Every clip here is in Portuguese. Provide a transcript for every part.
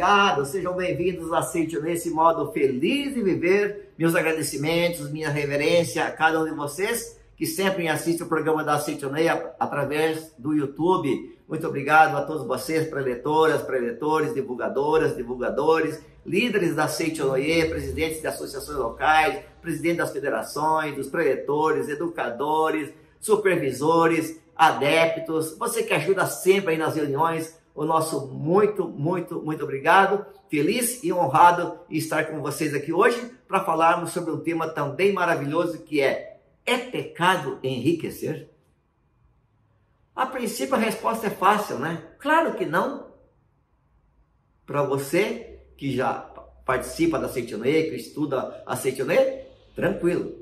obrigado. Sejam bem-vindos a Sítio nesse modo feliz de viver. Meus agradecimentos, minha reverência a cada um de vocês que sempre assistem o programa da Sítio Ney através do YouTube. Muito obrigado a todos vocês, preletoras, preletores, divulgadoras, divulgadores, líderes da Sítio Ney, presidentes de associações locais, presidentes das federações, dos preletores, educadores, supervisores, adeptos, você que ajuda sempre aí nas reuniões, o nosso muito obrigado, feliz e honrado em estar com vocês aqui hoje para falarmos sobre um tema também maravilhoso que é pecado enriquecer? A princípio a resposta é fácil, né? Claro que não. Para você que já participa da Sítio Ney, que estuda a Sítio Ney, tranquilo.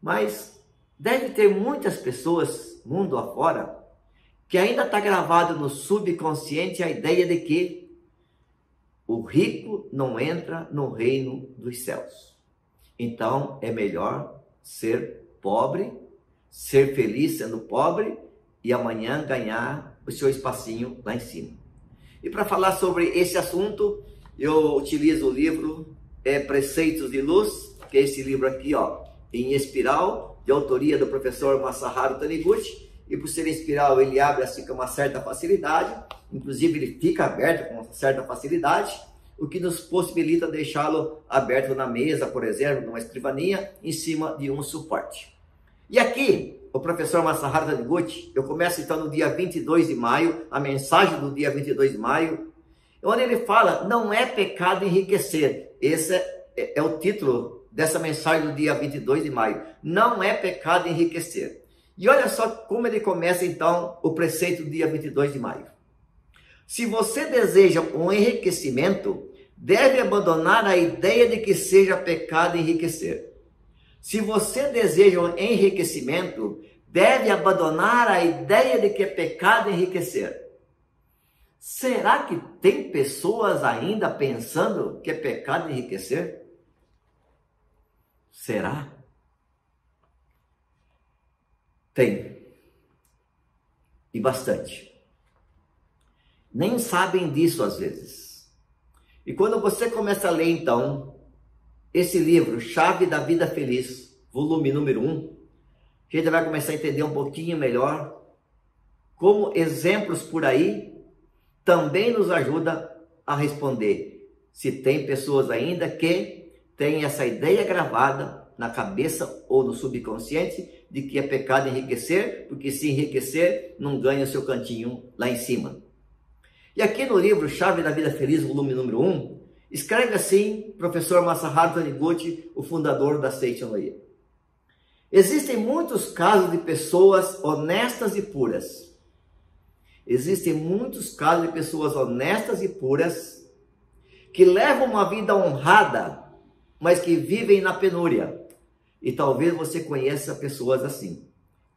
Mas deve ter muitas pessoas, mundo afora, que ainda está gravado no subconsciente a ideia de que o rico não entra no reino dos céus. Então é melhor ser pobre, ser feliz sendo pobre e amanhã ganhar o seu espacinho lá em cima. E para falar sobre esse assunto, eu utilizo o livro Preceitos de Luz, que é esse livro aqui, ó, em espiral, de autoria do professor Masaharu Taniguchi. E por ser em espiral, ele abre assim com uma certa facilidade, inclusive ele fica aberto com uma certa facilidade, o que nos possibilita deixá-lo aberto na mesa, por exemplo, numa escrivaninha, em cima de um suporte. E aqui, o professor Masaharu Taniguchi, eu começo então no dia 22 de maio, a mensagem do dia 22 de maio, onde ele fala, não é pecado enriquecer. Esse é o título dessa mensagem do dia 22 de maio. Não é pecado enriquecer. E olha só como ele começa então o preceito do dia 22 de maio. Se você deseja um enriquecimento, deve abandonar a ideia de que seja pecado enriquecer. Se você deseja um enriquecimento, deve abandonar a ideia de que é pecado enriquecer. Será que tem pessoas ainda pensando que é pecado enriquecer? Será? Tem. E bastante. Nem sabem disso às vezes. E quando você começa a ler então esse livro, Chave da Vida Feliz, volume número 1, a gente vai começar a entender um pouquinho melhor como exemplos por aí também nos ajuda a responder se tem pessoas ainda que têm essa ideia gravada na cabeça ou no subconsciente de que é pecado enriquecer, porque se enriquecer não ganha o seu cantinho lá em cima. E aqui no livro Chave da Vida Feliz, volume número 1, escreve assim professor Masaharu Taniguchi, o fundador da Sítio Ney. Existem muitos casos de pessoas honestas e puras. Existem muitos casos de pessoas honestas e puras que levam uma vida honrada, mas que vivem na penúria. E talvez você conheça pessoas assim.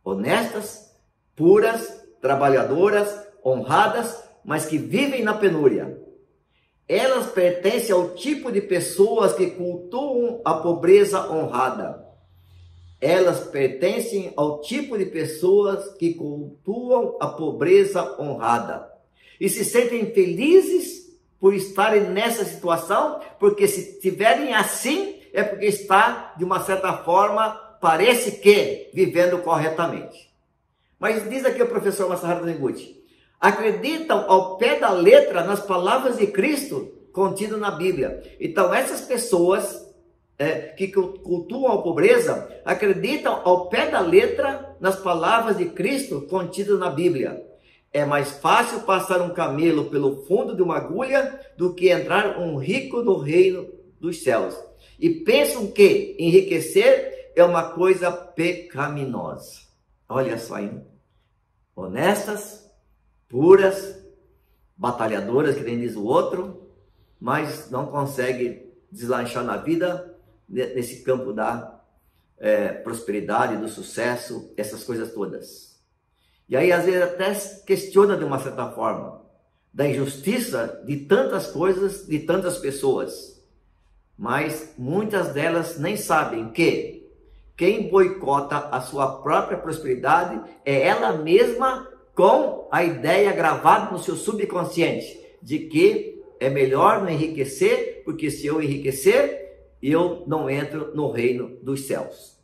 Honestas, puras, trabalhadoras, honradas, mas que vivem na penúria. Elas pertencem ao tipo de pessoas que cultuam a pobreza honrada. Elas pertencem ao tipo de pessoas que cultuam a pobreza honrada. E se sentem felizes por estarem nessa situação, porque se estiverem assim, é porque está, de uma certa forma, parece que vivendo corretamente. Mas diz aqui o professor Masaharu Taniguchi, acreditam ao pé da letra nas palavras de Cristo contidas na Bíblia. Então essas pessoas que cultuam a pobreza, acreditam ao pé da letra nas palavras de Cristo contidas na Bíblia. É mais fácil passar um camelo pelo fundo de uma agulha do que entrar um rico no reino dos céus. E pensam que enriquecer é uma coisa pecaminosa. Olha só, hein? Honestas, puras, batalhadoras, que nem diz o outro, mas não consegue deslanchar na vida nesse campo da prosperidade, do sucesso, essas coisas todas. E aí às vezes até questiona de uma certa forma da injustiça de tantas coisas, de tantas pessoas. Mas muitas delas nem sabem que quem boicota a sua própria prosperidade é ela mesma, com a ideia gravada no seu subconsciente de que é melhor não enriquecer, porque se eu enriquecer, eu não entro no reino dos céus.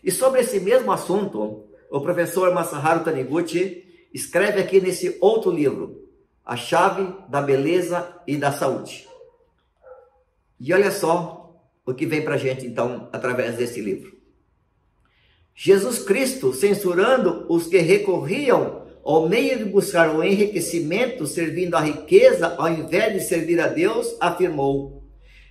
E sobre esse mesmo assunto, o professor Masaharu Taniguchi escreve aqui nesse outro livro, A Chave da Beleza e da Saúde. E olha só o que vem para a gente, então, através desse livro. Jesus Cristo, censurando os que recorriam ao meio de buscar o enriquecimento servindo a riqueza ao invés de servir a Deus, afirmou: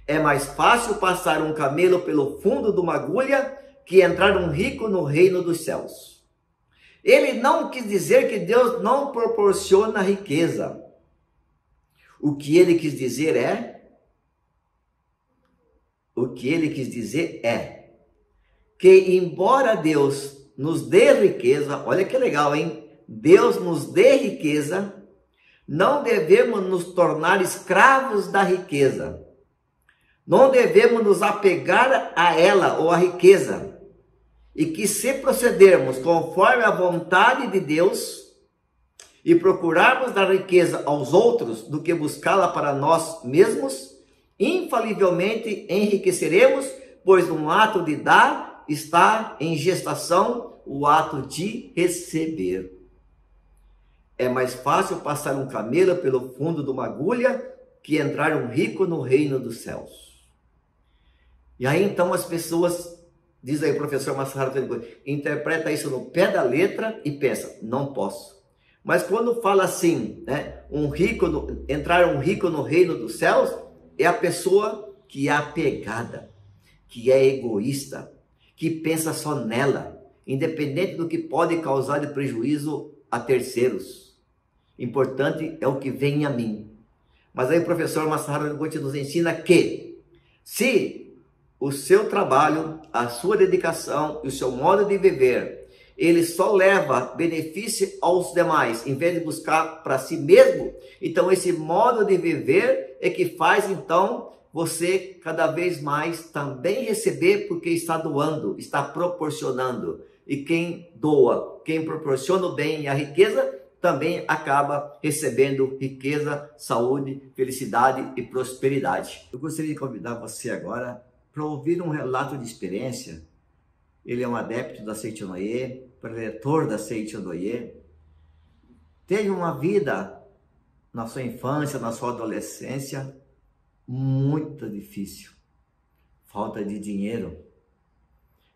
é mais fácil passar um camelo pelo fundo de uma agulha que entrar um rico no reino dos céus. Ele não quis dizer que Deus não proporciona riqueza. O que ele quis dizer é que, embora Deus nos dê riqueza, olha que legal, hein? Deus nos dê riqueza, não devemos nos tornar escravos da riqueza. Não devemos nos apegar a ela ou à riqueza. E que se procedermos conforme a vontade de Deus e procurarmos dar riqueza aos outros do que buscá-la para nós mesmos, infalivelmente enriqueceremos, pois no ato de dar está em gestação o ato de receber. É mais fácil passar um camelo pelo fundo de uma agulha que entrar um rico no reino dos céus. E aí então as pessoas, diz aí o professor Masaharu Taniguchi, interpreta isso no pé da letra e pensa, não posso. Mas quando fala assim, né, entrar um rico no reino dos céus, é a pessoa que é apegada, que é egoísta, que pensa só nela, independente do que pode causar de prejuízo a terceiros. Importante é o que vem a mim. Mas aí o professor Masaharu Taniguchi nos ensina que, se o seu trabalho, a sua dedicação e o seu modo de viver, ele só leva benefício aos demais, em vez de buscar para si mesmo, então esse modo de viver é que faz então você cada vez mais também receber, porque está doando, está proporcionando. E quem doa, quem proporciona o bem e a riqueza, também acaba recebendo riqueza, saúde, felicidade e prosperidade. Eu gostaria de convidar você agora para ouvir um relato de experiência. Ele é um adepto da Seiichi Noye, preletor da Seiichi Noye. Teve uma vida na sua infância, na sua adolescência, muito difícil. Falta de dinheiro.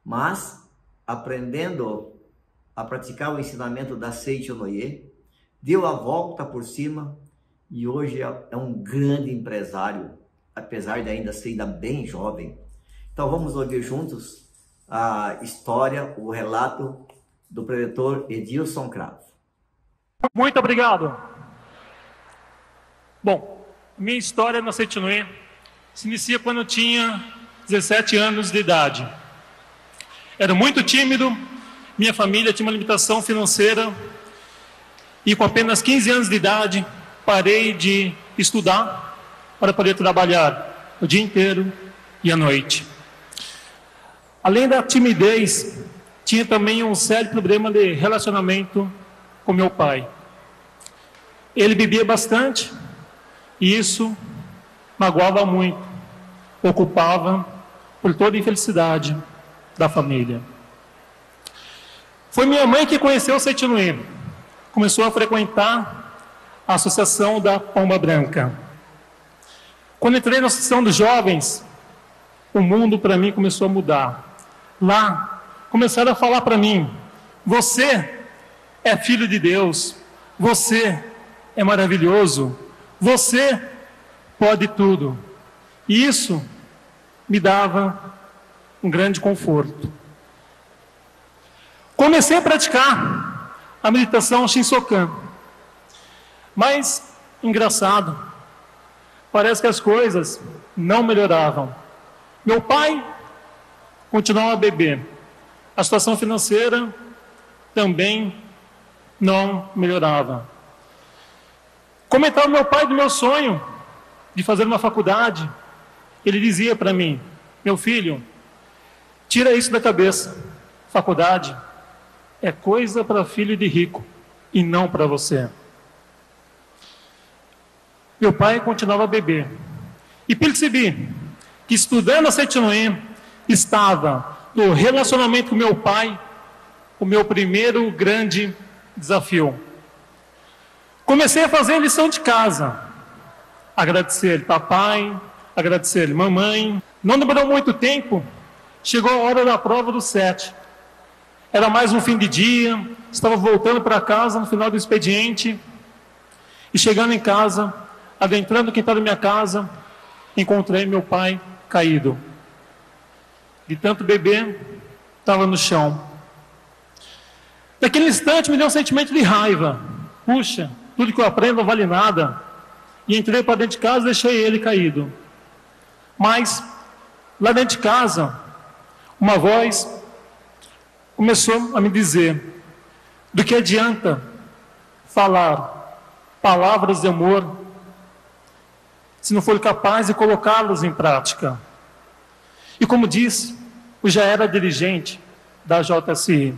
Mas, aprendendo a praticar o ensinamento da Seiichi Noye, deu a volta por cima e hoje é um grande empresário, apesar de ainda ser bem jovem. Então vamos ouvir juntos a história, o relato do preletor Edilson Cravo. Muito obrigado. Bom, minha história na Seiichi Noye se inicia quando eu tinha 17 anos de idade. Era muito tímido, minha família tinha uma limitação financeira e com apenas 15 anos de idade parei de estudar para poder trabalhar o dia inteiro e à noite. Além da timidez, tinha também um sério problema de relacionamento com meu pai. Ele bebia bastante e isso magoava muito, ocupava por toda a infelicidade da família. Foi minha mãe que conheceu o Seiichi Noye, começou a frequentar a Associação da Pomba Branca. Quando entrei na Associação dos Jovens, o mundo para mim começou a mudar. Lá, começaram a falar para mim, você é filho de Deus, você é maravilhoso, você pode tudo. E isso me dava um grande conforto. Comecei a praticar a meditação Shinsokan. Mas, engraçado, parece que as coisas não melhoravam. Meu pai continuava a beber. A situação financeira também não melhorava. Comentava meu pai do meu sonho de fazer uma faculdade. Ele dizia para mim, meu filho, tira isso da cabeça. Faculdade é coisa para filho de rico e não para você. meu pai continuava a beber. E percebi que estudando a Setinoé estava no relacionamento com meu pai o meu primeiro grande desafio. Comecei a fazer a lição de casa. Agradecer papai, agradecer mamãe. Não demorou muito tempo, chegou a hora da prova do 7. Era mais um fim de dia, estava voltando para casa no final do expediente. E chegando em casa, adentrando o quintal da minha casa, encontrei meu pai caído. De tanto beber, estava no chão. Naquele instante me deu um sentimento de raiva. Puxa, tudo que eu aprendo não vale nada. E entrei para dentro de casa e deixei ele caído. Mas, lá dentro de casa, uma voz começou a me dizer: do que adianta falar palavras de amor se não for capaz de colocá-las em prática? E como disse, eu já era dirigente da JSI.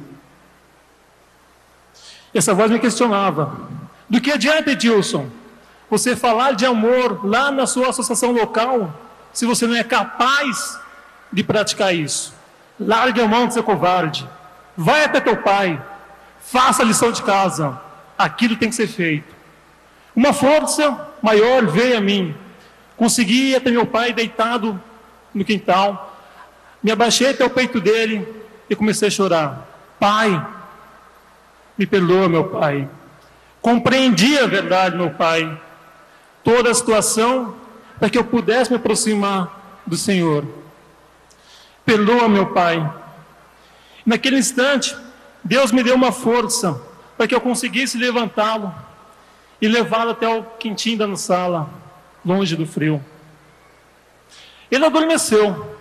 Essa voz me questionava: do que adianta, Edilson, você falar de amor lá na sua associação local, se você não é capaz de praticar isso? Largue a mão de ser covarde. Vai até teu pai. Faça a lição de casa. Aquilo tem que ser feito. Uma força maior veio a mim. Consegui ir até meu pai deitado no quintal. Me abaixei até o peito dele e comecei a chorar. Pai, me perdoa, meu pai. Compreendi a verdade, meu pai. Toda a situação para que eu pudesse me aproximar do Senhor. Perdoa, meu pai. Naquele instante, Deus me deu uma força para que eu conseguisse levantá-lo e levá-lo até o quintinho da sala, longe do frio. Ele adormeceu,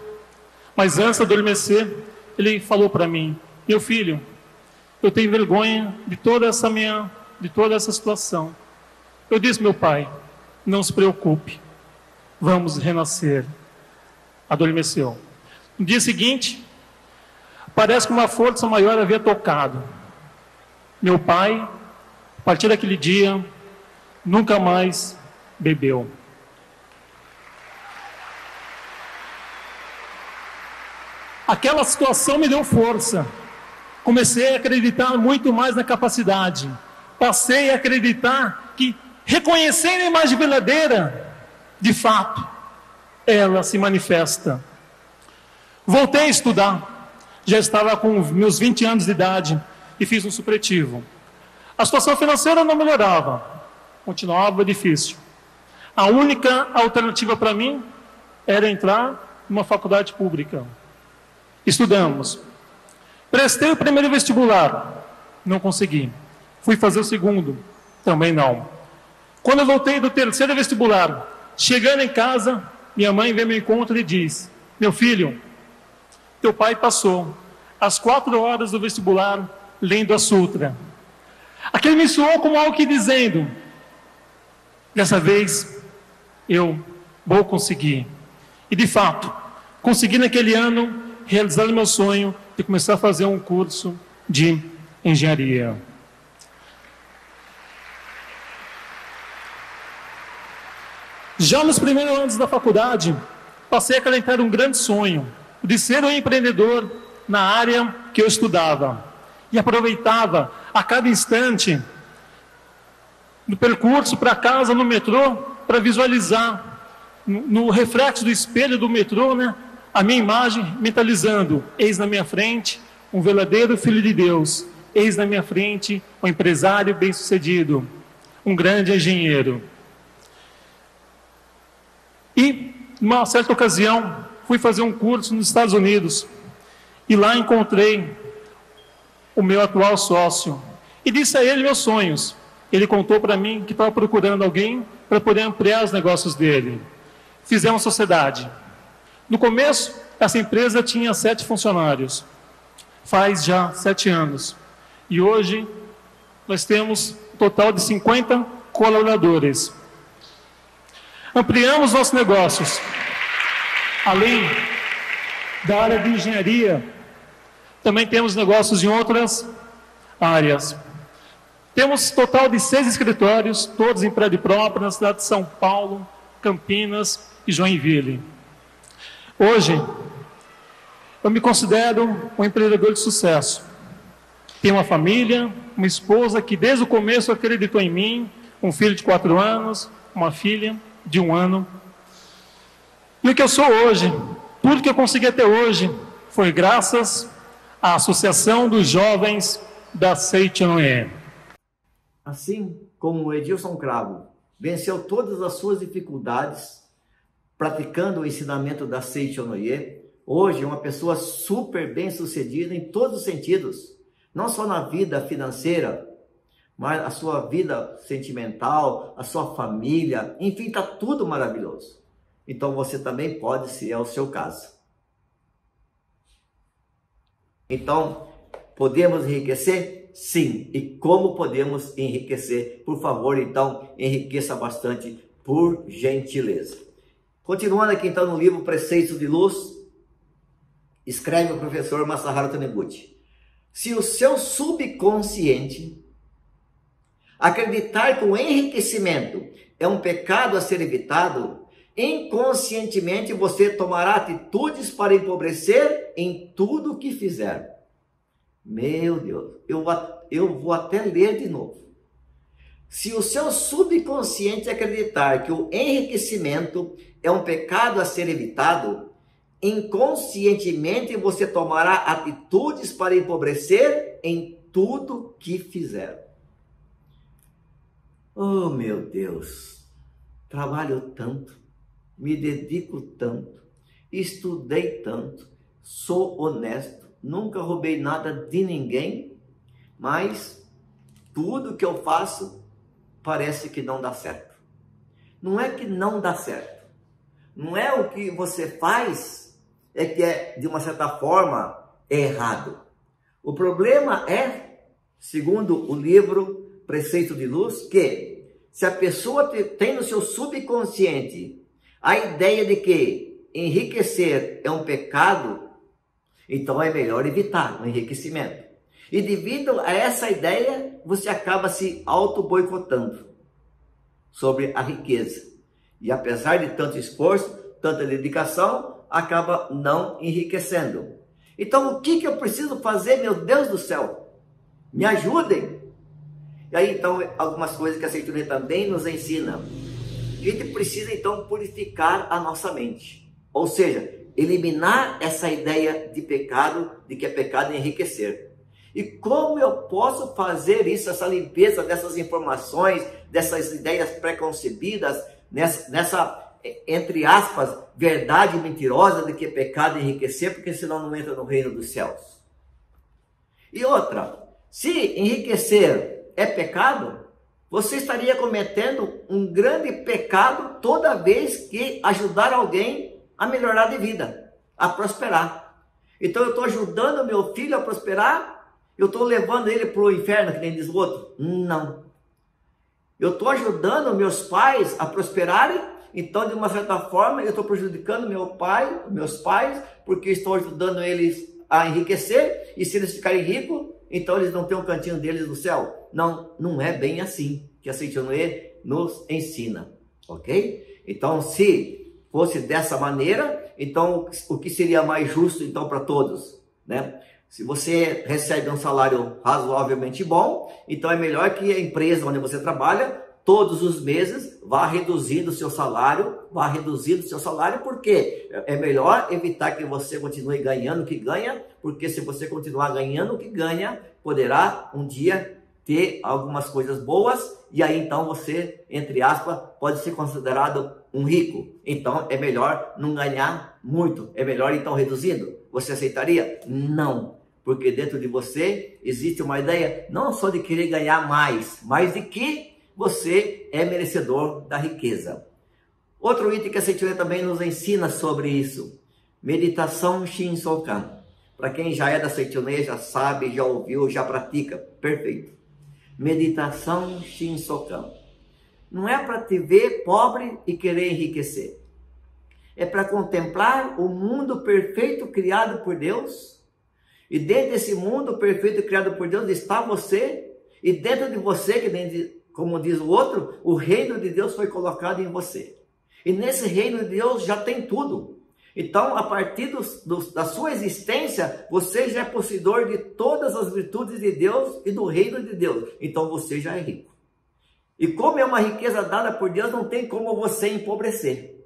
mas antes de adormecer, ele falou para mim: meu filho, eu tenho vergonha de toda essa situação. Eu disse: meu pai, não se preocupe, vamos renascer. Adormeceu. No dia seguinte, parece que uma força maior havia tocado. Meu pai, a partir daquele dia, nunca mais bebeu. Aquela situação me deu força. Comecei a acreditar muito mais na capacidade. Passei a acreditar que, reconhecendo a imagem verdadeira, de fato, ela se manifesta. Voltei a estudar. Já estava com meus 20 anos de idade e fiz um supletivo. A situação financeira não melhorava, continuava difícil. A única alternativa para mim era entrar numa faculdade pública. Estudamos. Prestei o primeiro vestibular, não consegui. Fui fazer o segundo, também não. Quando eu voltei do terceiro vestibular, chegando em casa, minha mãe veio ao meu encontro e disse: meu filho, teu pai passou às 4 horas do vestibular lendo a Sutra. Aquilo me soou como algo que dizendo: dessa vez eu vou conseguir. E de fato, consegui naquele ano realizar o meu sonho de começar a fazer um curso de engenharia. Já nos primeiros anos da faculdade, passei a acalentar um grande sonho de ser um empreendedor na área que eu estudava. E aproveitava a cada instante no percurso para casa, no metrô, para visualizar no reflexo do espelho do metrô, né, a minha imagem, mentalizando: eis na minha frente um verdadeiro filho de Deus, eis na minha frente um empresário bem-sucedido, um grande engenheiro. E, numa certa ocasião, fui fazer um curso nos Estados Unidos e lá encontrei o meu atual sócio e disse a ele meus sonhos. Ele contou para mim que estava procurando alguém para poder ampliar os negócios dele. Fizemos sociedade. No começo, essa empresa tinha 7 funcionários. Faz já 7 anos. E hoje, nós temos um total de 50 colaboradores. Ampliamos nossos negócios. Além da área de engenharia, também temos negócios em outras áreas. Temos total de 6 escritórios, todos em prédio próprio, na cidade de São Paulo, Campinas e Joinville. Hoje, eu me considero um empreendedor de sucesso. Tenho uma família, uma esposa que desde o começo acreditou em mim, um filho de 4 anos, uma filha de 1 ano. E o que eu sou hoje, tudo que eu consegui até hoje, foi graças à Associação dos Jovens da Seitonoye. Assim como o Edilson Cravo venceu todas as suas dificuldades praticando o ensinamento da Seitonoye, hoje é uma pessoa super bem sucedida em todos os sentidos, não só na vida financeira, mas a sua vida sentimental, a sua família, enfim, está tudo maravilhoso. Então você também pode, se é o seu caso. Então, podemos enriquecer? Sim. E como podemos enriquecer? Por favor, então, enriqueça bastante, por gentileza. Continuando aqui, então, no livro Preceitos de Luz, escreve o professor Masaharu Taniguchi: se o seu subconsciente acreditar que o enriquecimento é um pecado a ser evitado, inconscientemente você tomará atitudes para empobrecer em tudo o que fizer. Meu Deus, eu vou até ler de novo. Se o seu subconsciente acreditar que o enriquecimento é um pecado a ser evitado, inconscientemente você tomará atitudes para empobrecer em tudo que fizer. Oh, meu Deus, trabalho tanto, me dedico tanto, estudei tanto, sou honesto, nunca roubei nada de ninguém, mas tudo que eu faço parece que não dá certo. Não é que não dá certo, não é o que você faz é que é, de uma certa forma, errado. O problema é, segundo o livro Preceito de Luz, que se a pessoa tem no seu subconsciente a ideia de que enriquecer é um pecado, então é melhor evitar o enriquecimento. E devido a essa ideia, você acaba se auto-boicotando sobre a riqueza. E apesar de tanto esforço, tanta dedicação, acaba não enriquecendo. Então o que eu preciso fazer, meu Deus do céu? Me ajudem! E aí, então, algumas coisas que a Seitonoye também nos ensina. A gente precisa, então, purificar a nossa mente. Ou seja, eliminar essa ideia de pecado, de que é pecado enriquecer. E como eu posso fazer isso, essa limpeza dessas informações, dessas ideias preconcebidas, nessa, entre aspas, verdade mentirosa de que é pecado enriquecer, porque senão não entra no reino dos céus. E outra, se enriquecer é pecado, você estaria cometendo um grande pecado toda vez que ajudar alguém a melhorar de vida, a prosperar. Então eu estou ajudando meu filho a prosperar, eu estou levando ele para o inferno, que nem diz o outro? Não. Eu estou ajudando meus pais a prosperarem, então de uma certa forma eu estou prejudicando meus pais, porque estou ajudando eles a enriquecer, e se eles ficarem ricos, então eles não têm um cantinho deles no céu. Não, não é bem assim que a Seitonoye nos ensina, ok? Então, se fosse dessa maneira, então o que seria mais justo então para todos, né? Se você recebe um salário razoavelmente bom, então é melhor que a empresa onde você trabalha, todos os meses, vá reduzindo o seu salário, porque é melhor evitar que você continue ganhando o que ganha, porque se você continuar ganhando o que ganha, poderá um dia ter algumas coisas boas, e aí então você, entre aspas, pode ser considerado um rico. Então é melhor não ganhar muito, é melhor então reduzindo. Você aceitaria? Não, porque dentro de você existe uma ideia não só de querer ganhar mais, mas de que você é merecedor da riqueza. Outro item que a Seitonoye também nos ensina sobre isso, meditação Shinsokan. Para quem já é da Seitonoye, já sabe, já ouviu, já pratica, perfeito. Meditação Shinsokan. Não é para te ver pobre e querer enriquecer. É para contemplar o mundo perfeito criado por Deus. E dentro desse mundo perfeito criado por Deus está você. E dentro de você, como diz o outro, o reino de Deus foi colocado em você. E nesse reino de Deus já tem tudo. Então, a partir da sua existência, você já é possuidor de todas as virtudes de Deus e do reino de Deus. Então, você já é rico. E como é uma riqueza dada por Deus, não tem como você empobrecer.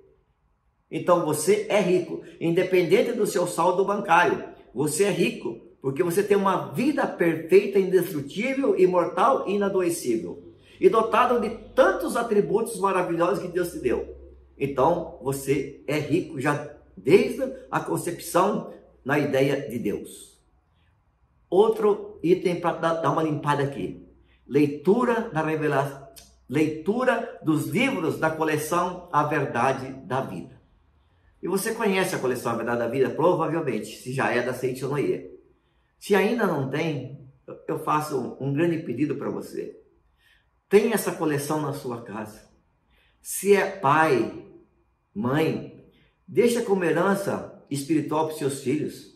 Então, você é rico, independente do seu saldo bancário. Você é rico, porque você tem uma vida perfeita, indestrutível, imortal e inadoecível. E dotado de tantos atributos maravilhosos que Deus te deu. Então, você é rico já desde a concepção na ideia de Deus. Outro item para dar uma limpada aqui. Leitura da revelação. Leitura dos livros da coleção A Verdade da Vida. E você conhece a coleção A Verdade da Vida? Provavelmente, se já é da Seitianoye. Se ainda não tem, eu faço um grande pedido para você. Tenha essa coleção na sua casa. Se é pai, mãe, deixa como herança espiritual para os seus filhos.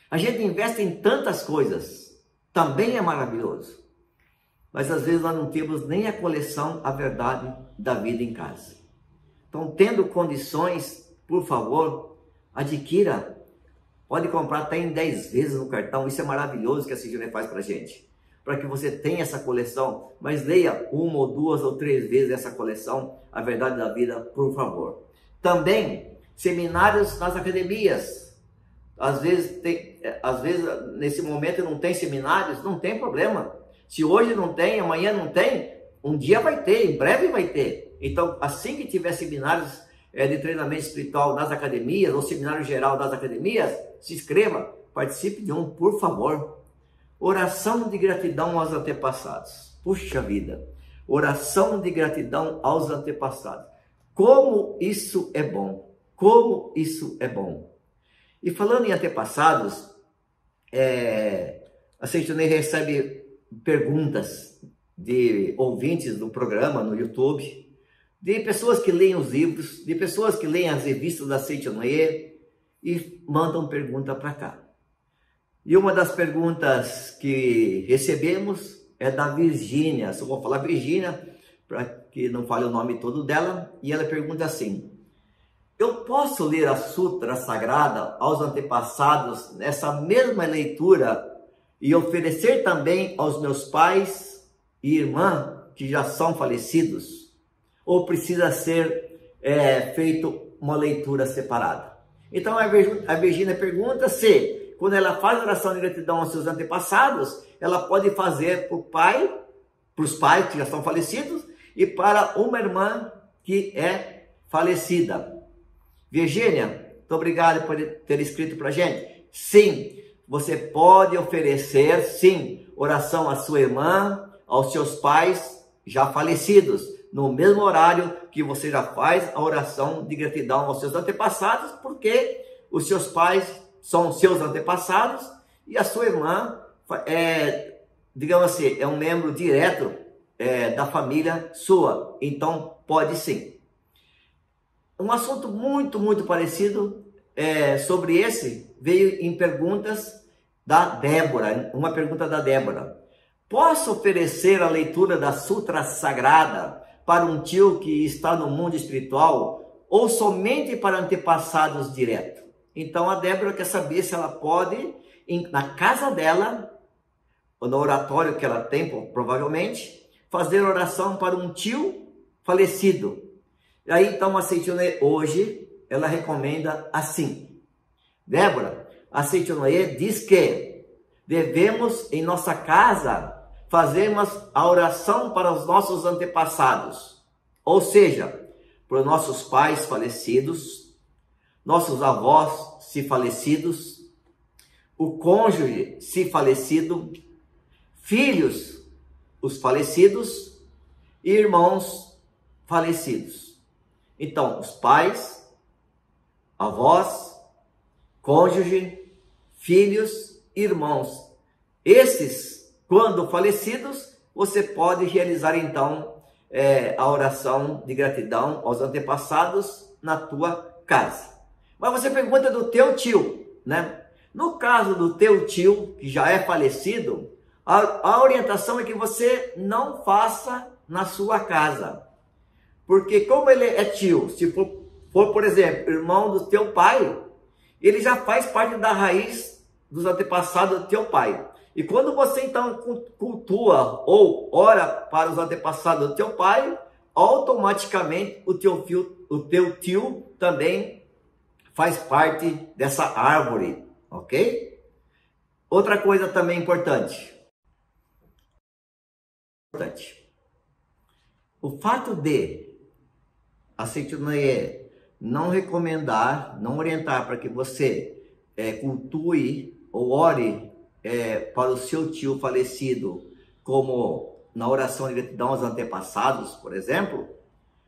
A gente investe em tantas coisas, também é maravilhoso. Mas às vezes nós não temos nem a coleção A Verdade da Vida em casa. Então, tendo condições, por favor, adquira. Pode comprar até em 10 vezes no cartão. Isso é maravilhoso que a Seitianoye faz para a gente. Para que você tenha essa coleção. Mas leia 1 ou 2 ou 3 vezes essa coleção, A Verdade da Vida, por favor. Também, seminários nas academias. Às vezes, nesse momento não tem seminários, não tem problema. Se hoje não tem, amanhã não tem, um dia vai ter, em breve vai ter. Então, assim que tiver seminários de treinamento espiritual nas academias, ou seminário geral das academias, se inscreva, participe de um, por favor. Oração de gratidão aos antepassados. Puxa vida, oração de gratidão aos antepassados. Como isso é bom, como isso é bom. E falando em antepassados, a Seitianoye recebe perguntas de ouvintes do programa no YouTube, de pessoas que leem os livros, de pessoas que leem as revistas da Seitianoye e mandam pergunta para cá. E uma das perguntas que recebemos é da Virgínia. Só vou falar Virgínia, para que não fale o nome todo dela. E ela pergunta assim: eu posso ler a Sutra Sagrada aos antepassados nessa mesma leitura e oferecer também aos meus pais e irmã que já são falecidos? Ou precisa ser feito uma leitura separada? Então a Virgínia pergunta se, quando ela faz oração de gratidão aos seus antepassados, ela pode fazer para o pai, para os pais que já são falecidos, e para uma irmã que é falecida. Virgínia, muito obrigado por ter escrito para a gente. Sim, você pode oferecer, sim, oração à sua irmã, aos seus pais já falecidos, no mesmo horário que você já faz a oração de gratidão aos seus antepassados, porque os seus pais são seus antepassados e a sua irmã digamos assim, é um membro direto da família sua. Então, pode sim. Um assunto muito parecido sobre esse veio em perguntas da Débora. Uma pergunta da Débora: posso oferecer a leitura da Sutra Sagrada para um tio que está no mundo espiritual ou somente para antepassados direto? Então a Débora quer saber se ela pode, na casa dela, ou no oratório que ela tem, provavelmente, fazer oração para um tio falecido. E aí então a Seitianoye hoje, ela recomenda assim: Débora, a Seitianoye diz que devemos em nossa casa fazermos a oração para os nossos antepassados, ou seja, para os nossos pais falecidos, nossos avós se falecidos, o cônjuge se falecido, filhos os falecidos e irmãos falecidos. Então, os pais, avós, cônjuge, filhos, irmãos. Esses, quando falecidos, você pode realizar então a oração de gratidão aos antepassados na tua casa. Mas você pergunta do teu tio, né? No caso do teu tio, que já é falecido, A orientação é que você não faça na sua casa. Porque como ele é tio, se for, por exemplo, irmão do teu pai, ele já faz parte da raiz dos antepassados do teu pai. E quando você então cultua ou ora para os antepassados do teu pai, automaticamente o teu tio também faz parte dessa árvore, ok? Outra coisa também importante. O fato de a Seitianoye não recomendar, não orientar para que você cultue ou ore para o seu tio falecido, como na oração de gratidão aos antepassados, por exemplo,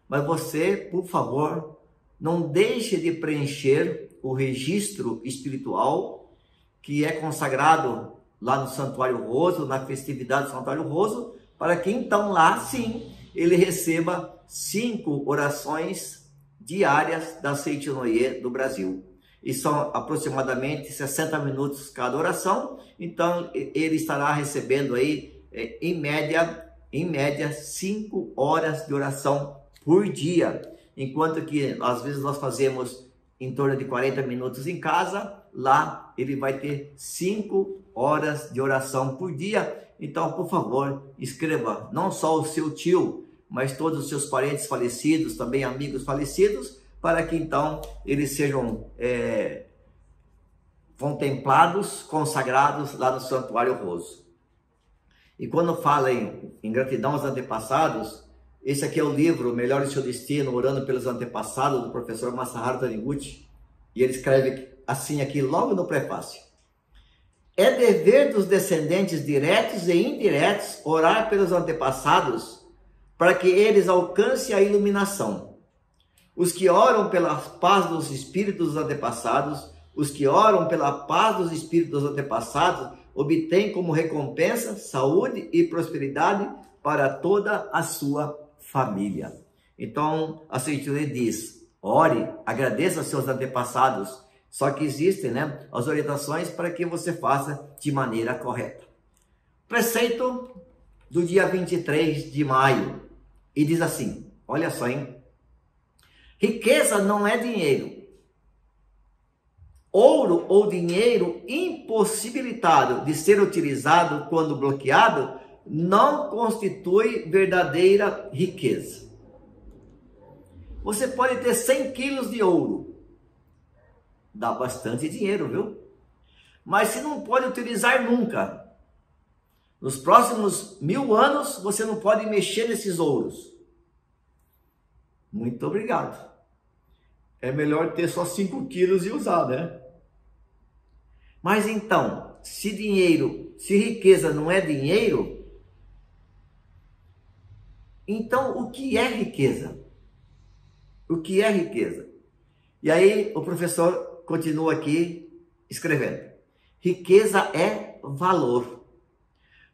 mas você, por favor, não deixe de preencher o registro espiritual que é consagrado lá no Santuário Roso, na festividade do Santuário Roso, para que então lá sim ele receba 5 orações diárias da Seitianoye do Brasil. E são aproximadamente 60 minutos cada oração, então ele estará recebendo aí, em média 5 horas de oração por dia, enquanto que às vezes nós fazemos em torno de 40 minutos em casa, lá ele vai ter 5 horas de oração por dia. Então, por favor, escreva não só o seu tio, mas todos os seus parentes falecidos, também amigos falecidos, para que então eles sejam contemplados, consagrados lá no Santuário Roso. E quando fala em gratidão aos antepassados, esse aqui é o livro Melhore Seu Destino, Orando pelos Antepassados, do professor Masaharu Taniguchi, e ele escreve assim aqui logo no prefácio: é dever dos descendentes diretos e indiretos orar pelos antepassados para que eles alcancem a iluminação. Os que oram pela paz dos espíritos dos antepassados, os que oram pela paz dos espíritos dos antepassados, obtêm como recompensa saúde e prosperidade para toda a sua família. Então, a Seitianoye diz: ore, agradeça aos seus antepassados, só que existem, as orientações para que você faça de maneira correta. Preceito do dia 23 de maio, e diz assim, olha só, hein? Riqueza não é dinheiro. Ouro ou dinheiro impossibilitado de ser utilizado quando bloqueado não constitui verdadeira riqueza. Você pode ter 100 quilos de ouro. Dá bastante dinheiro, viu? Mas se não pode utilizar nunca. Nos próximos 1000 anos, você não pode mexer nesses ouros. Muito obrigado. É melhor ter só 5 quilos e usar, né? Mas então, se riqueza não é dinheiro, então o que é riqueza? O que é riqueza? E aí o professor continua aqui escrevendo: riqueza é valor.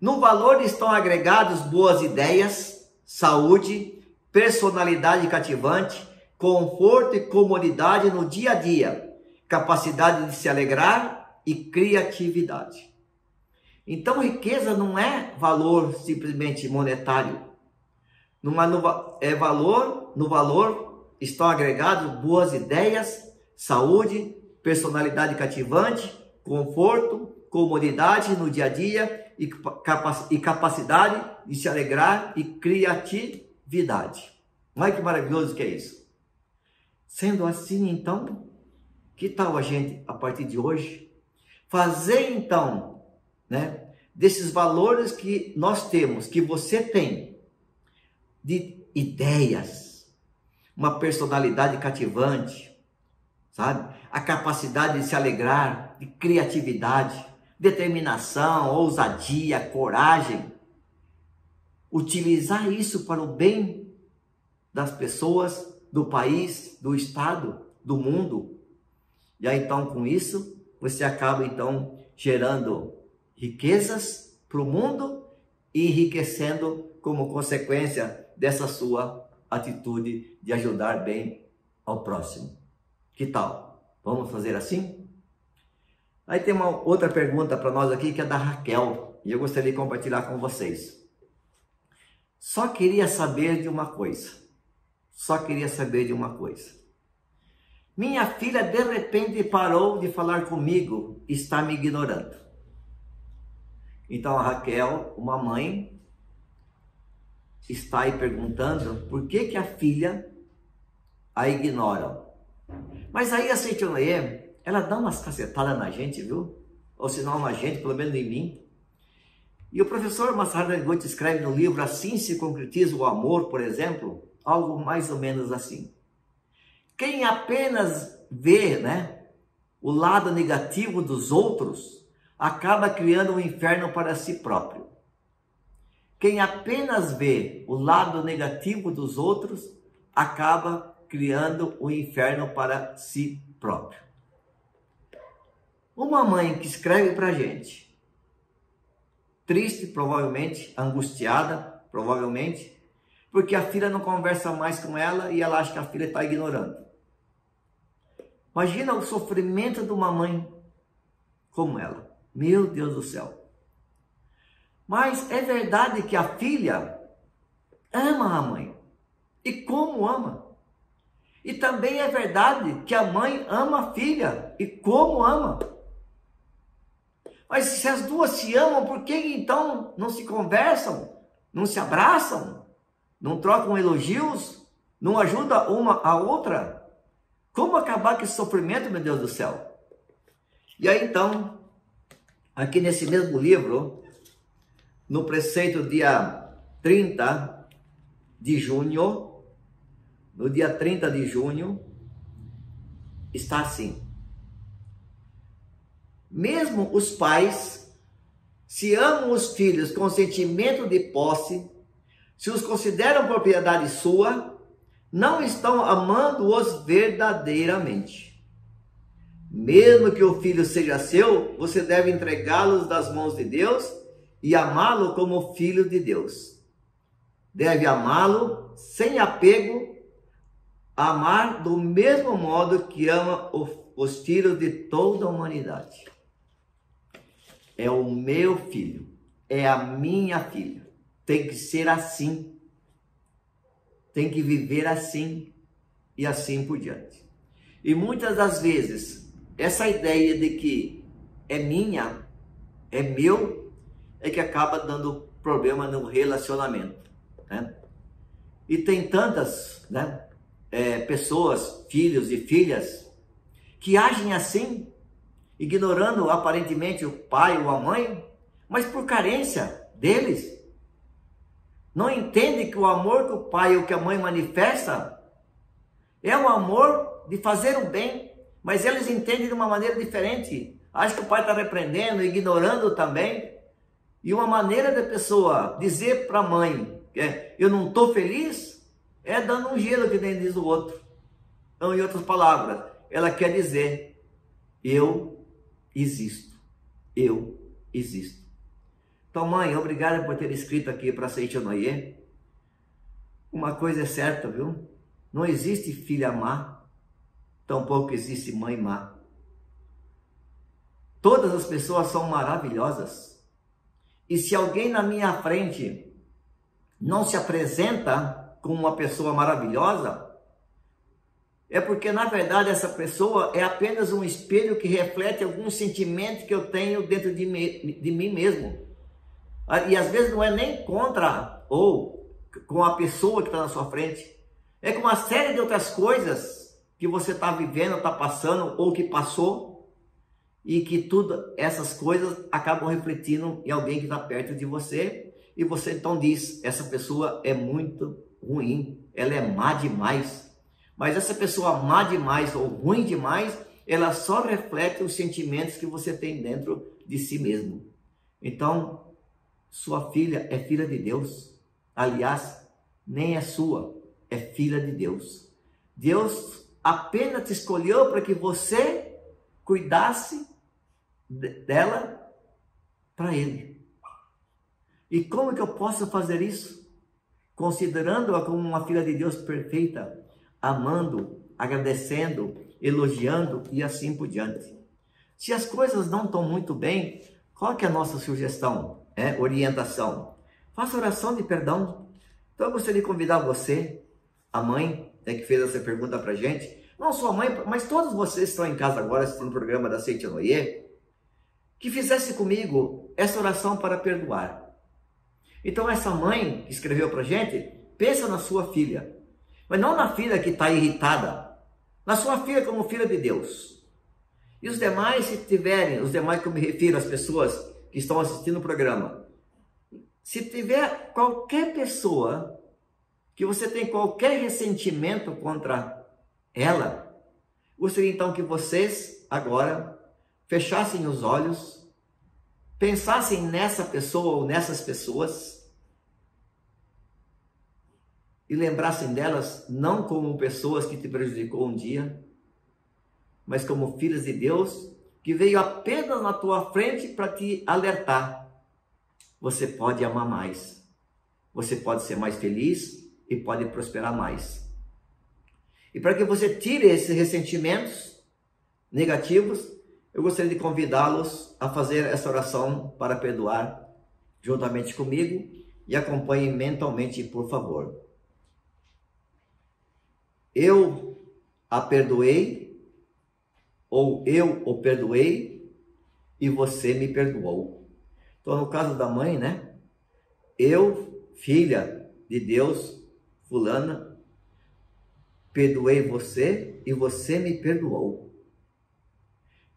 No valor estão agregados boas ideias, saúde, personalidade cativante, conforto e comodidade no dia a dia, capacidade de se alegrar e criatividade. Então, riqueza não é valor simplesmente monetário. No valor estão agregados boas ideias, saúde, personalidade cativante, conforto, comodidade no dia a dia e capacidade de se alegrar e criatividade. Olha que maravilhoso que é isso. Sendo assim, então, que tal a gente, a partir de hoje, fazer então, desses valores que nós temos, que você tem, de ideias, uma personalidade cativante, sabe? A capacidade de se alegrar, de criatividade, determinação, ousadia, coragem. Utilizar isso para o bem das pessoas, do país, do estado, do mundo. E aí então com isso, você acaba então gerando riquezas para o mundo e enriquecendo como consequência dessa sua atitude de ajudar bem ao próximo. Que tal? Vamos fazer assim? Aí tem uma outra pergunta para nós aqui, que é da Raquel, e eu gostaria de compartilhar com vocês. Só queria saber de uma coisa. Só queria saber de uma coisa. Minha filha de repente parou de falar comigo, está me ignorando. Então a Raquel, uma mãe, está aí perguntando por que a filha a ignora. Mas aí a Seitonoye, ela dá umas cacetadas na gente, viu? Ou se não na gente, pelo menos em mim. E o professor Masaharu Taniguchi escreve no livro Assim se concretiza o amor, por exemplo, algo mais ou menos assim. Quem apenas vê, né, o lado negativo dos outros, acaba criando um inferno para si próprio. Quem apenas vê o lado negativo dos outros, acaba criando um inferno para si próprio. Uma mãe que escreve para a gente, triste provavelmente, angustiada provavelmente, porque a filha não conversa mais com ela e ela acha que a filha está ignorando. Imagina o sofrimento de uma mãe como ela. Meu Deus do céu. Mas é verdade que a filha ama a mãe. E como ama. E também é verdade que a mãe ama a filha. E como ama. Mas se as duas se amam, por que então não se conversam? Não se abraçam? Não trocam elogios? Não ajudam uma a outra? Como acabar com esse sofrimento, meu Deus do céu? E aí então, aqui nesse mesmo livro, no preceito dia 30 de junho, no dia 30 de junho, está assim. Mesmo os pais, se amam os filhos com sentimento de posse, se os consideram propriedade sua, não estão amando-os verdadeiramente. Mesmo que o filho seja seu, você deve entregá-los das mãos de Deus e amá-lo como filho de Deus. Deve amá-lo sem apego, amar do mesmo modo que ama os filhos de toda a humanidade. É o meu filho, é a minha filha. Tem que ser assim. Tem que viver assim e assim por diante. E muitas das vezes, essa ideia de que é minha, é meu, é que acaba dando problema no relacionamento, né? E tem tantas, né, pessoas, filhos e filhas, que agem assim, ignorando aparentemente o pai ou a mãe, mas por carência deles. Não entende que o amor que o pai ou que a mãe manifesta é um amor de fazer o bem, mas eles entendem de uma maneira diferente. Acho que o pai está repreendendo, ignorando também. E uma maneira da pessoa dizer para a mãe que eu não estou feliz, é dando um gelo que nem diz o outro. Então, em outras palavras, ela quer dizer, eu existo, eu existo. Então, mãe, obrigada por ter escrito aqui para Seitonoye. Uma coisa é certa, viu? Não existe filha má, tampouco existe mãe má. Todas as pessoas são maravilhosas. E se alguém na minha frente não se apresenta como uma pessoa maravilhosa, é porque, na verdade, essa pessoa é apenas um espelho que reflete algum sentimento que eu tenho dentro de mim mesmo. E às vezes não é nem contra ou com a pessoa que está na sua frente. É com uma série de outras coisas que você está vivendo, está passando ou que passou. E que todas essas coisas acabam refletindo em alguém que está perto de você. E você então diz, essa pessoa é muito ruim, ela é má demais. Mas essa pessoa má demais ou ruim demais, ela só reflete os sentimentos que você tem dentro de si mesmo. Então, sua filha é filha de Deus. Aliás, nem é sua, é filha de Deus. Deus apenas te escolheu para que você cuidasse dela para Ele. E como que eu posso fazer isso? Considerando-a como uma filha de Deus perfeita, amando, agradecendo, elogiando e assim por diante. Se as coisas não estão muito bem, qual que é a nossa sugestão, orientação? Faça oração de perdão. Então eu gostaria de convidar você, a mãe, que fez essa pergunta para a gente, não só a mãe, mas todos vocês que estão em casa agora assistindo o programa da Seitinoye, que fizesse comigo essa oração para perdoar. Então essa mãe que escreveu para a gente, pensa na sua filha, mas não na filha que está irritada, na sua filha como filha de Deus. E os demais, se tiverem, os demais que eu me refiro às pessoas que estão assistindo o programa, se tiver qualquer pessoa que você tem qualquer ressentimento contra ela, gostaria então que vocês agora fechassem os olhos, pensassem nessa pessoa ou nessas pessoas e lembrassem delas não como pessoas que te prejudicou um dia, mas como filhas de Deus que veio apenas na tua frente para te alertar. Você pode amar mais, você pode ser mais feliz e pode prosperar mais. E para que você tire esses ressentimentos negativos, eu gostaria de convidá-los a fazer essa oração para perdoar juntamente comigo e acompanhe mentalmente, por favor. Eu a perdoei, ou eu o perdoei e você me perdoou. Então, no caso da mãe, né? Eu, filha de Deus, fulana, perdoei você e você me perdoou.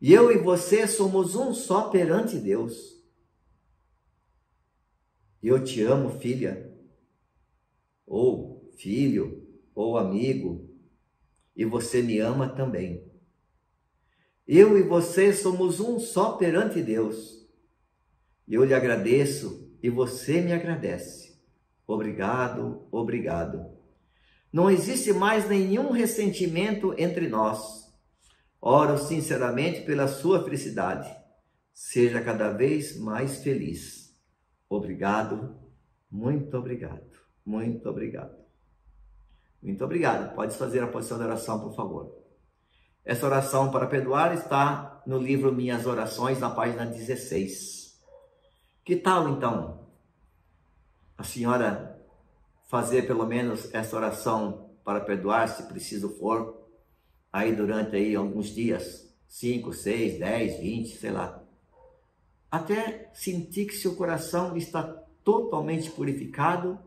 E eu e você somos um só perante Deus. Eu te amo, filha, ou filho, ou amigo, e você me ama também. Eu e você somos um só perante Deus. Eu lhe agradeço e você me agradece. Obrigado, obrigado. Não existe mais nenhum ressentimento entre nós. Oro sinceramente pela sua felicidade. Seja cada vez mais feliz. Obrigado, muito obrigado, muito obrigado. Muito obrigado. Pode fazer a posição de oração, por favor. Essa oração para perdoar está no livro Minhas Orações, na página 16. Que tal, então, a senhora fazer pelo menos essa oração para perdoar, se preciso for, aí durante aí alguns dias, 5, 6, 10, 20, sei lá. Até sentir que seu coração está totalmente purificado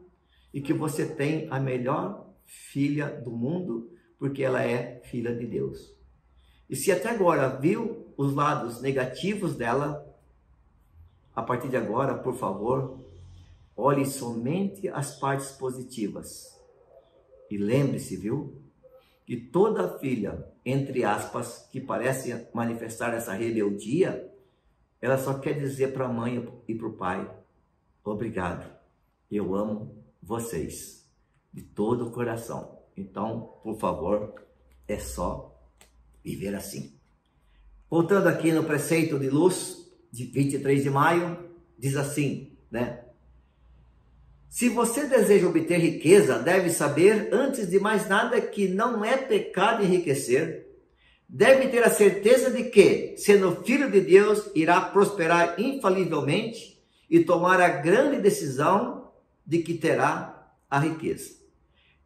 e que você tem a melhor filha do mundo, porque ela é filha de Deus. E se até agora viu os lados negativos dela, a partir de agora, por favor, olhe somente as partes positivas. E lembre-se, viu, que toda filha, entre aspas, que parece manifestar essa rebeldia, ela só quer dizer para a mãe e para o pai: obrigado, eu amo vocês, de todo o coração. Então, por favor, é só viver assim. Voltando aqui no preceito de luz, de 23 de maio, diz assim, né? Se você deseja obter riqueza, deve saber, antes de mais nada, que não é pecado enriquecer. Deve ter a certeza de que, sendo filho de Deus, irá prosperar infalivelmente e tomar a grande decisão de que terá a riqueza.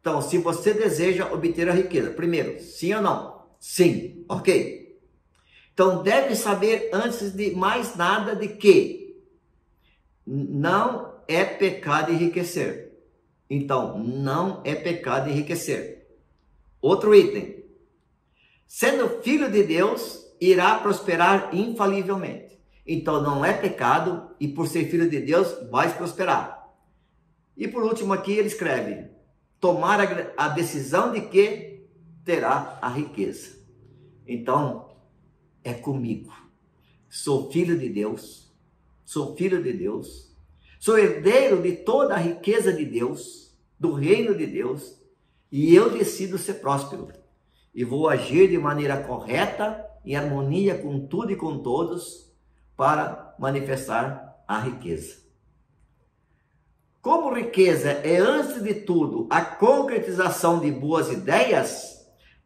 Então, se você deseja obter a riqueza, primeiro, sim ou não? Sim, ok. Então, deve saber, antes de mais nada, de que não é pecado enriquecer. Então, não é pecado enriquecer. Outro item. Sendo filho de Deus, irá prosperar infalivelmente. Então, não é pecado e por ser filho de Deus, vai prosperar. E por último aqui ele escreve: tomar a decisão de que terá a riqueza. Então, é comigo. Sou filho de Deus, sou filho de Deus, sou herdeiro de toda a riqueza de Deus, do reino de Deus, e eu decido ser próspero. E vou agir de maneira correta, em harmonia com tudo e com todos, para manifestar a riqueza. Como riqueza é, antes de tudo, a concretização de boas ideias,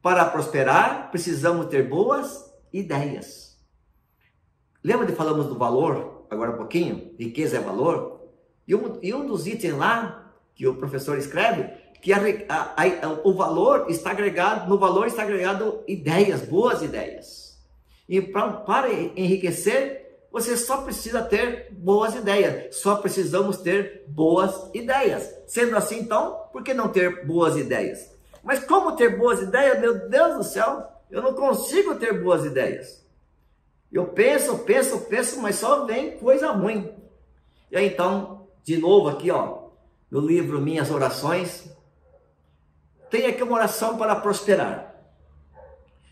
para prosperar, precisamos ter boas ideias. lembra de falamos do valor, agora um pouquinho? Riqueza é valor? E um dos itens lá, que o professor escreve, que o valor está agregado, no valor está agregado ideias, boas ideias. E para enriquecer, você só precisa ter boas ideias. Só precisamos ter boas ideias. Sendo assim, então, por que não ter boas ideias? Mas como ter boas ideias? Meu Deus do céu, eu não consigo ter boas ideias. Eu penso, mas só vem coisa ruim. E aí, então, de novo aqui, ó, no livro Minhas Orações, tem aqui uma oração para prosperar.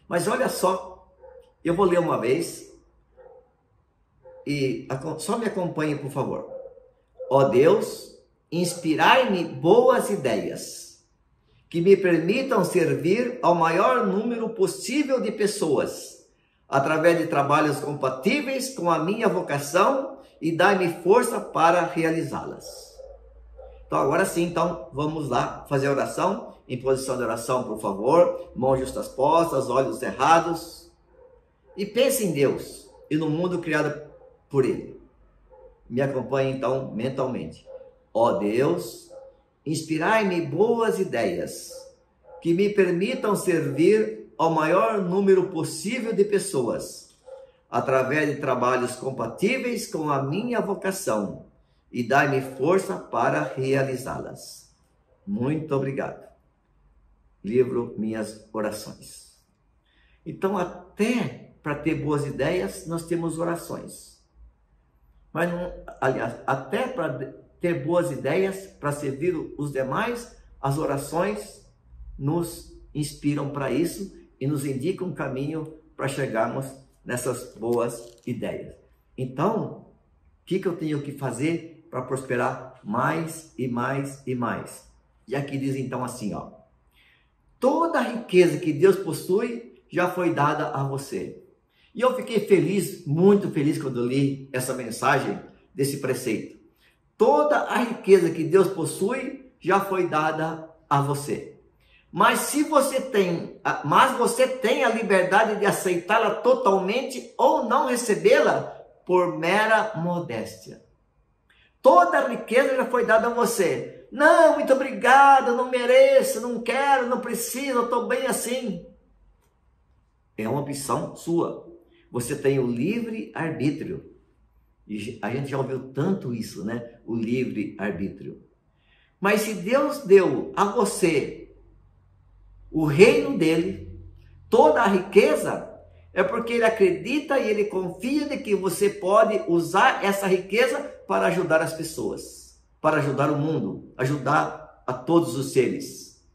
Mas olha só, eu vou ler uma vez e só me acompanhe, por favor. Ó Deus, inspirai-me boas ideias que me permitam servir ao maior número possível de pessoas, através de trabalhos compatíveis com a minha vocação, e dai-me força para realizá-las. Então, agora sim, então, vamos lá fazer a oração. Em posição de oração, por favor. Mãos justas postas, olhos cerrados. E pense em Deus e no mundo criado por Ele. Me acompanhe, então, mentalmente. Ó Deus, inspirai-me boas ideias que me permitam servir ao maior número possível de pessoas, através de trabalhos compatíveis com a minha vocação, e dai-me força para realizá-las. Muito obrigado. Livro Minhas Orações. Então, até para ter boas ideias, nós temos orações. Mas, aliás, até para ter boas ideias, para servir os demais, as orações nos inspiram para isso e nos indicam um caminho para chegarmos nessas boas ideias. Então, o que eu tenho que fazer para prosperar mais e mais e mais? E aqui diz então assim, ó: toda a riqueza que Deus possui já foi dada a você. E eu fiquei feliz, muito feliz, quando eu li essa mensagem desse preceito. Toda a riqueza que Deus possui já foi dada a você. Mas você tem a liberdade de aceitá-la totalmente ou não recebê-la por mera modéstia. Toda a riqueza já foi dada a você. Não, muito obrigado, não mereço, não quero, não preciso, eu estou bem assim. É uma opção sua. Você tem o livre-arbítrio. E a gente já ouviu tanto isso, né? O livre-arbítrio. Mas se Deus deu a você o reino dele, toda a riqueza, é porque ele acredita e ele confia de que você pode usar essa riqueza para ajudar as pessoas, para ajudar o mundo, ajudar a todos os seres.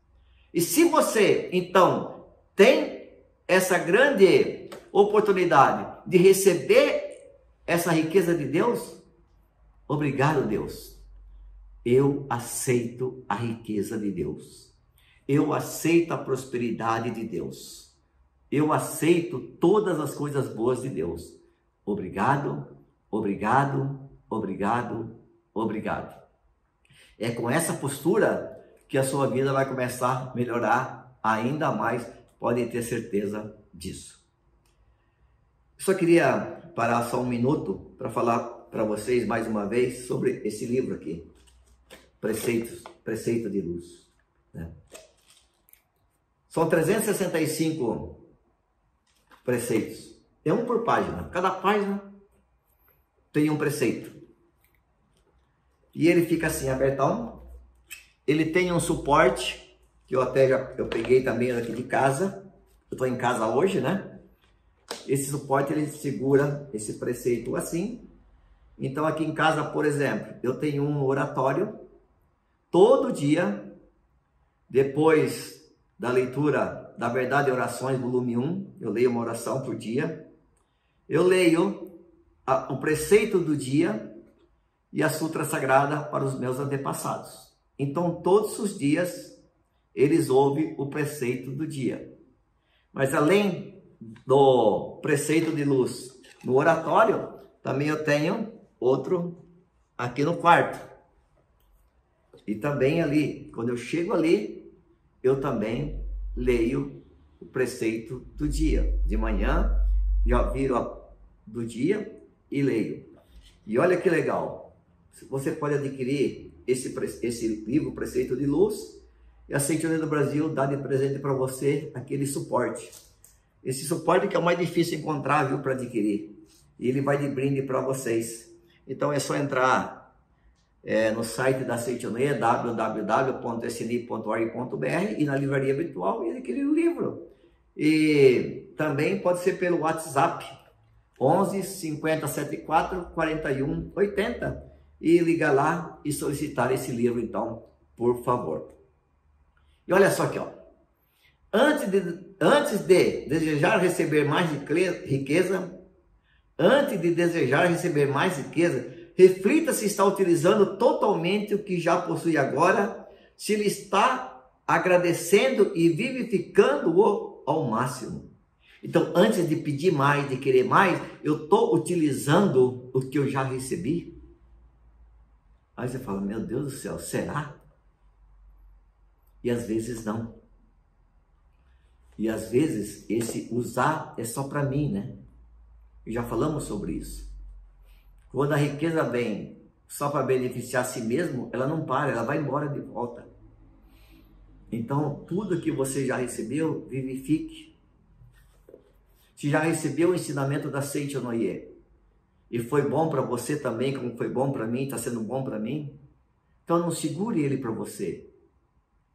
E se você, então, tem essa grande oportunidade de receber essa riqueza de Deus, obrigado, Deus. Eu aceito a riqueza de Deus. Eu aceito a prosperidade de Deus. Eu aceito todas as coisas boas de Deus. Obrigado, obrigado, obrigado, obrigado. É com essa postura que a sua vida vai começar a melhorar ainda mais. Podem ter certeza disso. Só queria parar só um minuto para falar para vocês mais uma vez sobre esse livro aqui. Preceito de Luz. Né? São 365 preceitos. É um por página. Cada página tem um preceito. E ele fica assim, abertão. Ele tem um suporte, que eu peguei também aqui de casa. Eu estou em casa hoje, né? Esse suporte, ele segura esse preceito assim. Então, aqui em casa, por exemplo, eu tenho um oratório. Todo dia, depois da leitura da Verdade e Orações, volume 1, eu leio uma oração por dia. Eu leio o preceito do dia e a sutra sagrada para os meus antepassados. Então, todos os dias, eles ouvem o preceito do dia. Mas além do preceito de luz no oratório, também eu tenho outro aqui no quarto. E também ali, quando eu chego ali, eu também leio o preceito do dia. De manhã, já viro do dia, e leio. E olha que legal, você pode adquirir esse livro, Preceito de Luz, e a Seitonia do Brasil dá de presente para você aquele suporte. Esse suporte que é o mais difícil encontrar, viu, para adquirir. E ele vai de brinde para vocês. Então é só entrar no site da Seitonia, www.sni.org.br, e na livraria virtual e adquirir o livro. E também pode ser pelo WhatsApp, 11 50 74 41 80, e ligar lá e solicitar esse livro, então, por favor. E olha só aqui, ó. Antes de desejar receber mais riqueza, reflita se está utilizando totalmente o que já possui agora, se ele está agradecendo e vivificando-o ao máximo. Então, antes de pedir mais, de querer mais, eu estou utilizando o que eu já recebi? Aí você fala, meu Deus do céu, será? E às vezes não. E às vezes esse usar é só para mim, né? E já falamos sobre isso. Quando a riqueza vem só para beneficiar a si mesmo, ela não para, ela vai embora de volta. Então, tudo que você já recebeu, vivifique. Se já recebeu o ensinamento da Seitonia e foi bom para você também, como foi bom para mim, está sendo bom para mim, então não segure ele para você.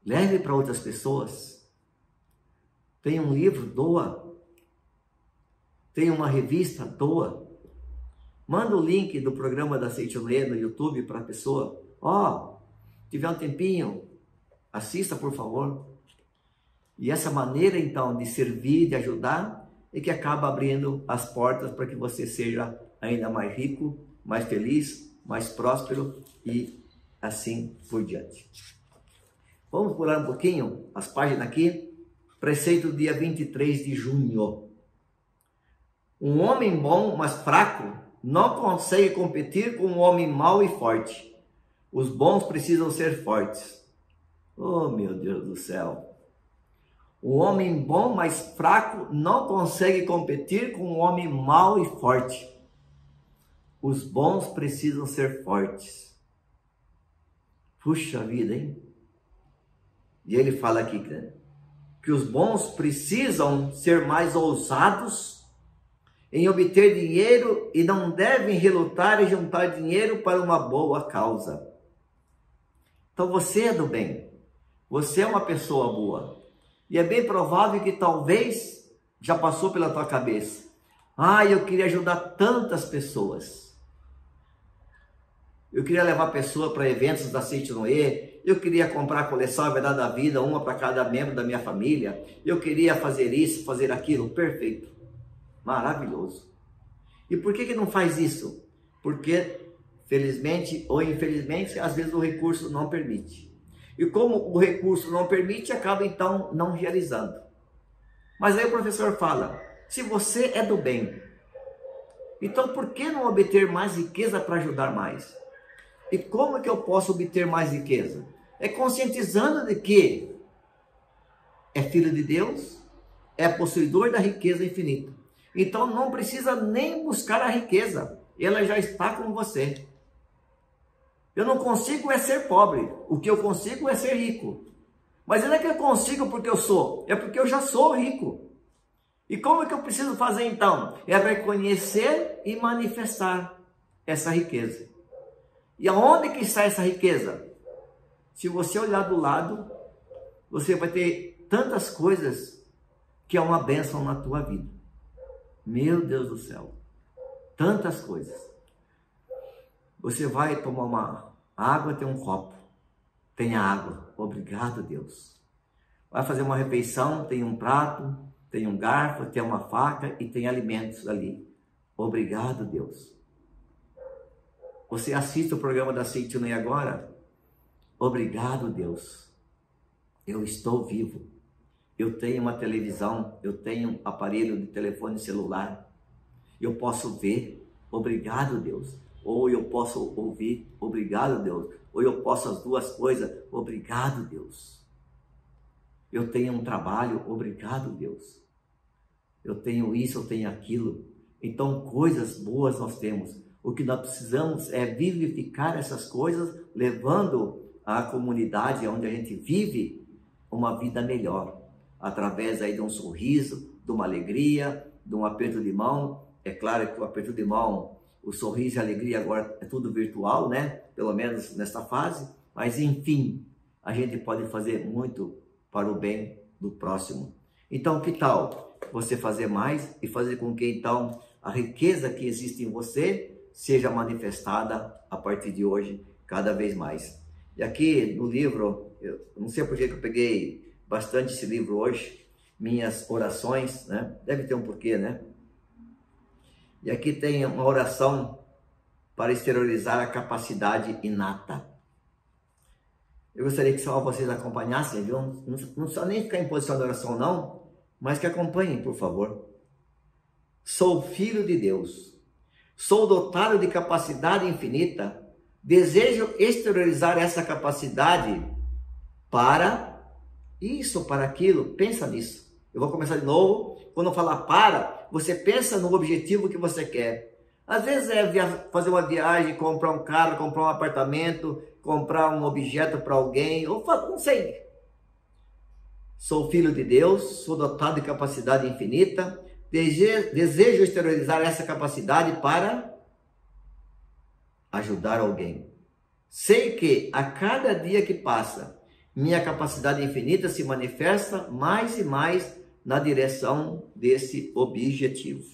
Leve para outras pessoas. Tem um livro, doa. Tem uma revista, doa. Manda o link do programa da Seitonia no YouTube para a pessoa. Tiver um tempinho, assista, por favor. E essa maneira, então, de servir, de ajudar, é que acaba abrindo as portas para que você seja ainda mais rico, mais feliz, mais próspero e assim por diante. Vamos pular um pouquinho as páginas aqui. Preceito dia 23 de junho. Um homem bom, mas fraco, não consegue competir com um homem mau e forte. Os bons precisam ser fortes. Oh, meu Deus do céu. Um homem bom, mas fraco, não consegue competir com um homem mau e forte. Os bons precisam ser fortes. Puxa vida, hein? E ele fala aqui, né, que os bons precisam ser mais ousados em obter dinheiro e não devem relutar em juntar dinheiro para uma boa causa. Então você é do bem. Você é uma pessoa boa. E é bem provável que talvez já passou pela tua cabeça. Eu queria ajudar tantas pessoas. Eu queria levar pessoa para eventos da Seitonia. Eu queria comprar a coleção A Verdade da Vida, uma para cada membro da minha família. Eu queria fazer isso, fazer aquilo. Perfeito. Maravilhoso. E por que não faz isso? Porque, felizmente ou infelizmente, às vezes o recurso não permite. E como o recurso não permite, acaba então não realizando. Mas aí o professor fala, se você é do bem, então por que não obter mais riqueza para ajudar mais? E como é que eu posso obter mais riqueza? É conscientizando de que é filho de Deus, é possuidor da riqueza infinita. Então não precisa nem buscar a riqueza, ela já está com você. Eu não consigo ser pobre, o que eu consigo é ser rico. Mas não é que eu consigo porque eu sou, é porque eu já sou rico. E como é que eu preciso fazer então? É reconhecer e manifestar essa riqueza. E aonde que está essa riqueza? Se você olhar do lado, você vai ter tantas coisas que é uma bênção na tua vida. Meu Deus do céu, tantas coisas. Você vai tomar uma água, tem um copo, tem água, obrigado Deus. Vai fazer uma refeição, tem um prato, tem um garfo, tem uma faca e tem alimentos ali. Obrigado Deus. Você assiste o programa da Seitonia agora? Obrigado Deus. Eu estou vivo. Eu tenho uma televisão, eu tenho um aparelho de telefone celular. Eu posso ver. Obrigado Deus. Ou eu posso ouvir, obrigado Deus. Ou eu posso as duas coisas, obrigado Deus. Eu tenho um trabalho, obrigado Deus. Eu tenho isso, eu tenho aquilo. Então, coisas boas nós temos. O que nós precisamos é vivificar essas coisas, levando a comunidade onde a gente vive uma vida melhor, através aí de um sorriso, de uma alegria, de um aperto de mão. É claro que o aperto de mão, o sorriso e a alegria agora é tudo virtual, né? Pelo menos nesta fase, mas enfim, a gente pode fazer muito para o bem do próximo. Então, que tal você fazer mais e fazer com que então a riqueza que existe em você seja manifestada a partir de hoje cada vez mais? E aqui no livro, eu não sei por que eu peguei bastante esse livro hoje, Minhas Orações, né? Deve ter um porquê, né? E aqui tem uma oração para exteriorizar a capacidade inata. Eu gostaria que só vocês acompanhassem, viu? Não precisa nem ficar em posição de oração não, mas que acompanhem, por favor. Sou filho de Deus, sou dotado de capacidade infinita, desejo exteriorizar essa capacidade para isso, para aquilo. Pensa nisso. Eu vou começar de novo. Quando eu falar para, você pensa no objetivo que você quer. Às vezes é fazer uma viagem, comprar um carro, comprar um apartamento, comprar um objeto para alguém, ou não sei. Sou filho de Deus, sou dotado de capacidade infinita, desejo exteriorizar essa capacidade para ajudar alguém. Sei que a cada dia que passa, minha capacidade infinita se manifesta mais e mais na direção desse objetivo.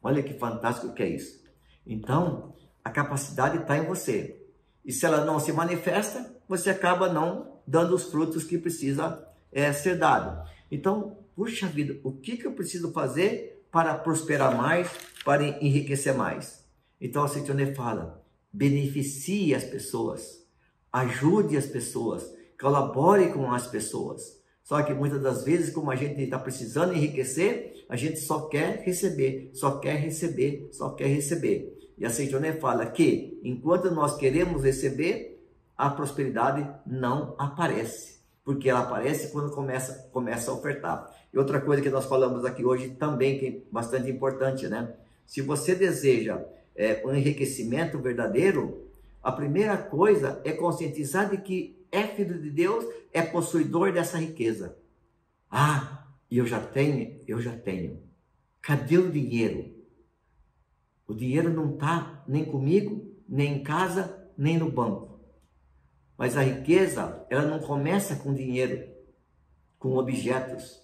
Olha que fantástico que é isso. Então, a capacidade está em você. E se ela não se manifesta, você acaba não dando os frutos que precisa ser dado. Então, puxa vida, o que eu preciso fazer para prosperar mais, para enriquecer mais? Então, a Seitione fala, beneficie as pessoas, ajude as pessoas, colabore com as pessoas. Só que muitas das vezes, como a gente está precisando enriquecer, a gente só quer receber, só quer receber, só quer receber. E a Seitione fala que, enquanto nós queremos receber, a prosperidade não aparece. Porque ela aparece quando começa a ofertar. E outra coisa que nós falamos aqui hoje também, que é bastante importante, né? Se você deseja um enriquecimento verdadeiro, a primeira coisa é conscientizar de que é filho de Deus, é possuidor dessa riqueza. Ah, eu já tenho. Cadê o dinheiro? O dinheiro não está nem comigo, nem em casa, nem no banco. Mas a riqueza, ela não começa com dinheiro, com objetos.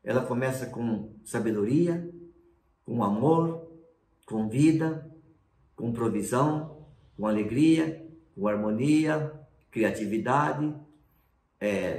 Ela começa com sabedoria, com amor, com vida, com provisão, com alegria, com harmonia, criatividade,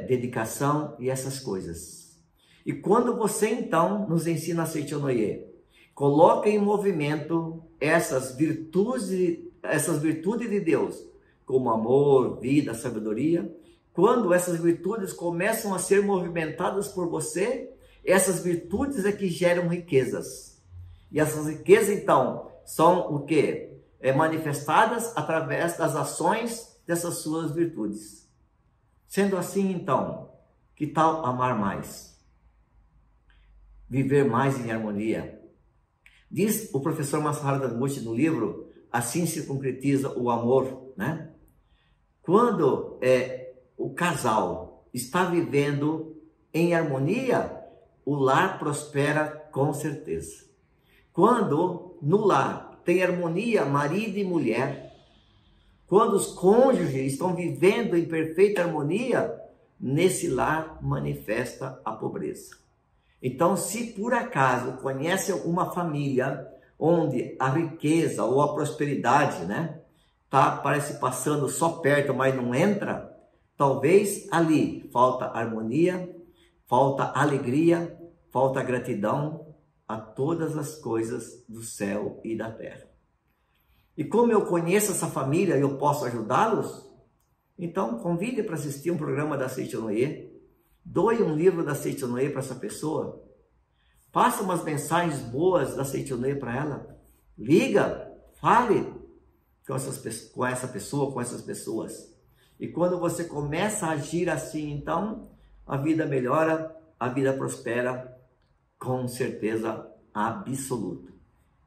dedicação e essas coisas. E quando você então nos ensina a Seichonoye, coloca em movimento essas virtudes de Deus, como amor, vida, sabedoria, quando essas virtudes começam a ser movimentadas por você, essas virtudes é que geram riquezas. E essas riquezas então são o quê? Manifestadas através das ações dessas suas virtudes. Sendo assim, então, que tal amar mais? Viver mais em harmonia? Diz o professor Masaharu Taniguchi no livro, assim se concretiza o amor, né? Quando o casal está vivendo em harmonia, o lar prospera com certeza. Quando no lar tem harmonia, marido e mulher, quando os cônjuges estão vivendo em perfeita harmonia, nesse lar manifesta a pobreza. Então, se por acaso conhece uma família onde a riqueza ou a prosperidade, né, parece passando só perto, mas não entra, talvez ali falta harmonia, falta alegria, falta gratidão a todas as coisas do céu e da terra. E como eu conheço essa família e eu posso ajudá-los, então convide para assistir um programa da Seichonoye, doe um livro da Seichonoye para essa pessoa, passe umas mensagens boas da Seichonoye para ela, liga, fale com essa pessoa, com essas pessoas. E quando você começa a agir assim, então, a vida melhora, a vida prospera com certeza absoluta.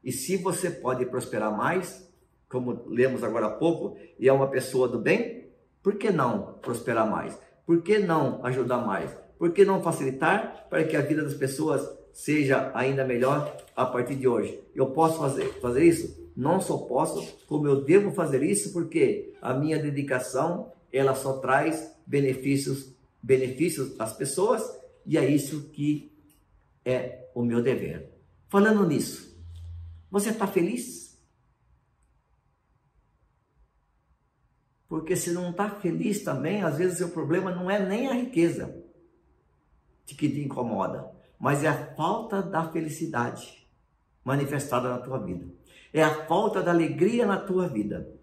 E se você pode prosperar mais, como lemos agora há pouco, e é uma pessoa do bem, por que não prosperar mais? Por que não ajudar mais? Por que não facilitar para que a vida das pessoas seja ainda melhor a partir de hoje? Eu posso fazer isso? Não só posso, como eu devo fazer isso, porque a minha dedicação, ela só traz benefícios às pessoas, e é isso que é o meu dever. Falando nisso, você está feliz? Porque se não está feliz também, às vezes o seu problema não é nem a riqueza que te incomoda, mas é a falta da felicidade manifestada na tua vida. É a falta da alegria na tua vida.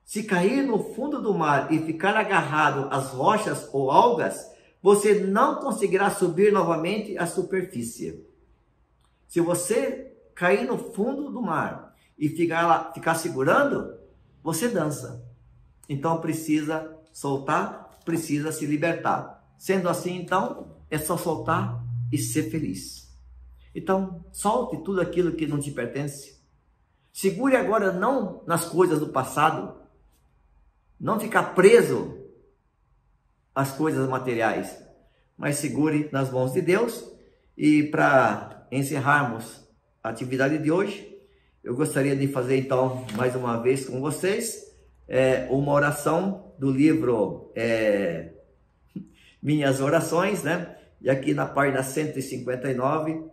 Se cair no fundo do mar e ficar agarrado às rochas ou algas, você não conseguirá subir novamente à superfície. Se você cair no fundo do mar e ficar segurando, você dança. Então precisa soltar, precisa se libertar. Sendo assim, então, é só soltar e ser feliz. Então, solte tudo aquilo que não te pertence. Segure agora não nas coisas do passado. Não ficar preso às coisas materiais, mas segure nas mãos de Deus. E para encerrarmos a atividade de hoje, eu gostaria de fazer então, mais uma vez com vocês, uma oração do livro Minhas Orações, né? E aqui na página 159,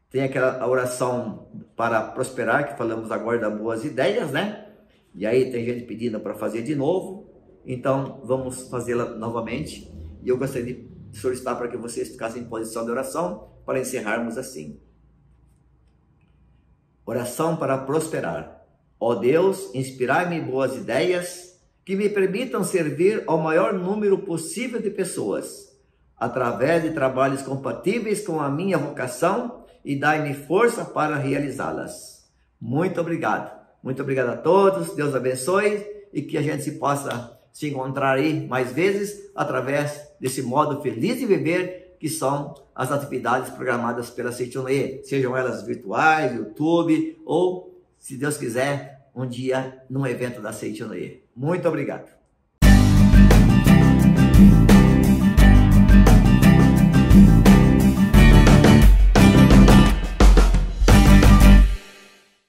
tem aquela oração para prosperar, que falamos agora das boas ideias, né? E aí tem gente pedindo para fazer de novo, então vamos fazê-la novamente. E eu gostaria de solicitar para que vocês ficassem em posição de oração, para encerrarmos assim. Oração para prosperar. Ó Deus, inspirai-me boas ideias que me permitam servir ao maior número possível de pessoas, através de trabalhos compatíveis com a minha vocação, e dai-me força para realizá-las. Muito obrigado. Muito obrigado a todos. Deus abençoe e que a gente se possa se encontrar aí mais vezes através desse modo feliz de viver que são as atividades programadas pela Seitonoye, sejam elas virtuais, YouTube ou, se Deus quiser, um dia num evento da Seitonoye. Muito obrigado.